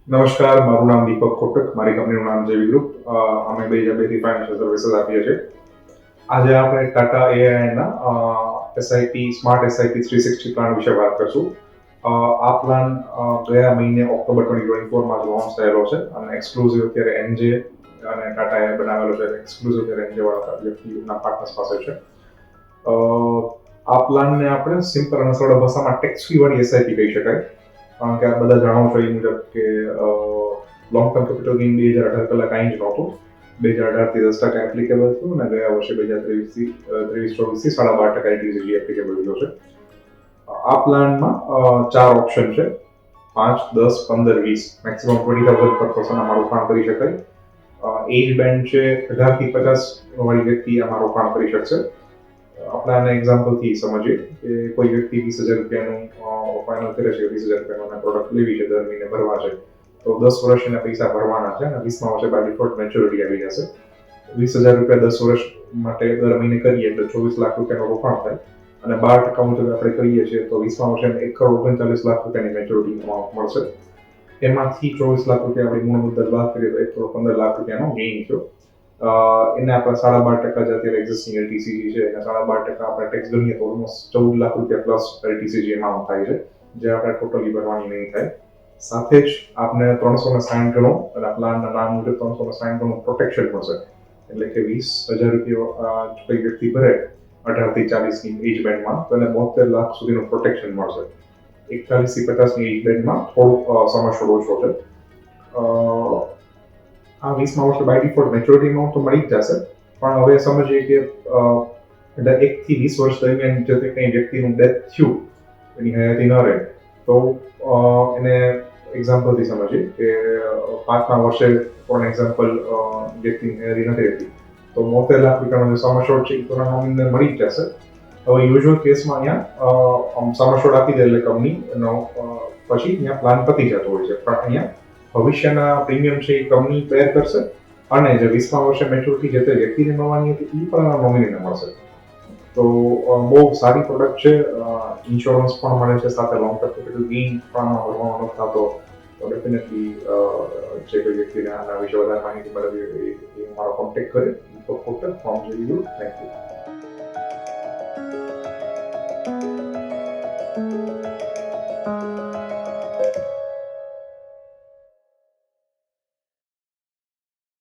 નમસ્કાર, મારું નામ દીપક કોટક, મારી કંપનીનું નામ જેવી ગ્રુપ. અમે 2002થી ફાઇનાન્શિયલ સર્વિસીસ આપીએ છીએ. આજે આપણે ટાટા એઆઈના એસઆઈપી સ્માર્ટ એસઆઈપી 360 પ્લાન વિશે વાત કરશું. આ પ્લાન ગયા મહિને ઓક્ટોબર 2024માં લોન્ચ થયેલો છે અને એક્સક્લુઝિવ અત્યારે એનજે અને ટાટા એઆઈ બનાવેલો છે. એક્સક્લુઝિવ અત્યારે એનજે વાળા વ્યક્તિના પાર્ટનર્સ પાસે છે. આ પ્લાનને આપણે સિમ્પલ અને સરળ ભાષામાં ટેક્સ ફી વાળી એસઆઈપી કહી શકાય. કારણ કે આ બધા જાણો છો એ મુજબ કે લોંગ ટર્મ કેપિટલ ગેઇન 2018 પહેલા કાંઈ જ નહોતું. 2018થી 10% એપ્લિકેબલ થયું અને ગયા વર્ષે 2023-24થી 12.5% એટીસીજી એપ્લિકેબલ થયો છે. આ પ્લાનમાં 4 ઓપ્શન છે: 5, 10, 15, 20. મેક્સિમમ 20,000 પર પર્સન આમાં રોકાણ કરી શકાય. એજ બેન્ડ છે 18થી 50 વાળી વ્યક્તિ આમાં રોકાણ કરી શકશે. આપણે આને એક્ઝામ્પલથી સમજીએ કે કોઈ વ્યક્તિ 20,000 રૂપિયાનું ફાઇનલ કરે છે, 20,000 રૂપિયાનું પ્રોડક્ટ લેવી છે, દર મહિને ભરવા છે, તો 10 વર્ષ એના પૈસા ભરવાના છે અને 20મા વર્ષે બાય ડિફોલ્ટ મેચ્યોરિટી આવી જશે. 20,000 રૂપિયા 10 વર્ષ માટે દર મહિને કરીએ એટલે 24 લાખ રૂપિયાનું રોકાણ થાય અને 12% મુજબ આપણે કરીએ છીએ તો 20મા વર્ષે 1,39,00,000 રૂપિયાની મેચ્યોરિટી અમાઉન્ટ મળશે. એમાંથી 24 લાખ રૂપિયા આપણી મૂળ મુદ્દત બાદ કરીએ તો 1,15,00,000 રૂપિયાનો ગેઇન થયો. એને આપણે 12.5% જે અત્યારે એક્ઝિસ્ટિંગ એલટીસીજી છે એને 12.5% આપણે ટેક્સ ગણીએ તો ઓલમોસ્ટ 14 લાખ રૂપિયા પ્લસ એલટીસીજી અમાઉન્ટ થાય છે, જે આપણે ટોટલી ભરવાની નહીં થાય. સાથે જ આપને 360 ગણો અને પ્લાનના નામ મુજબ 360 ગણું પ્રોટેક્શન મળશે. એટલે કે 20,000 રૂપિયા કોઈ વ્યક્તિ ભરે 18થી 40ની એજ બેન્ડમાં તો એને 72 લાખ સુધીનું પ્રોટેક્શન મળશે. 41થી 50ની એજ બેન્ડમાં થોડુંક સમસ્યા ઓછો છે. આ 20મા વર્ષે બાય ડિફોલ્ટ મેચ્યોરિટી અમાઉન્ટ તો મળી જ જશે, પણ હવે સમજીએ કે 1થી 20 વર્ષ દરમિયાન જો કંઈ વ્યક્તિનું ડેથ થયું, એની હયાતી ન રહે, તો એને એક્ઝામ્પલથી સમજીએ કે 5મા વર્ષે ફોર એક્ઝામ્પલ વ્યક્તિની હયાતી નથી રહેતી, તો 72 લાખ રૂપિયાનો જે સમશોર્ટ છે એ તો નોમિનલ મળી જ જશે. હવે યુઝ્યુઅલ કેસમાં અહીંયા સમશોર્ટ આપી દે એટલે કંપની એનો પછી અહીંયા પ્લાન પતી જતો હોય છે, પણ અહીંયા ભવિષ્યના પ્રીમિયમ છે એ કંપની બેર કરશે અને જે 20મા વર્ષે મેચ્યોરિટી જે તે વ્યક્તિને મળવાની હતી એ પણ નોમિનીને મળશે. તો બહુ સારી પ્રોડક્ટ છે. ઇન્સ્યોરન્સ પણ મળે છે, સાથે લોંગ ટર્મ કેપિટલ ગેઇન પણ ભરવાનો નથી થતો. તો ડેફિનેટલી જે કોઈ વ્યક્તિને આના વિશે વધારે માહિતી મેળવવી હોય એ મારો કોન્ટેક્ટ કરે. Thank you.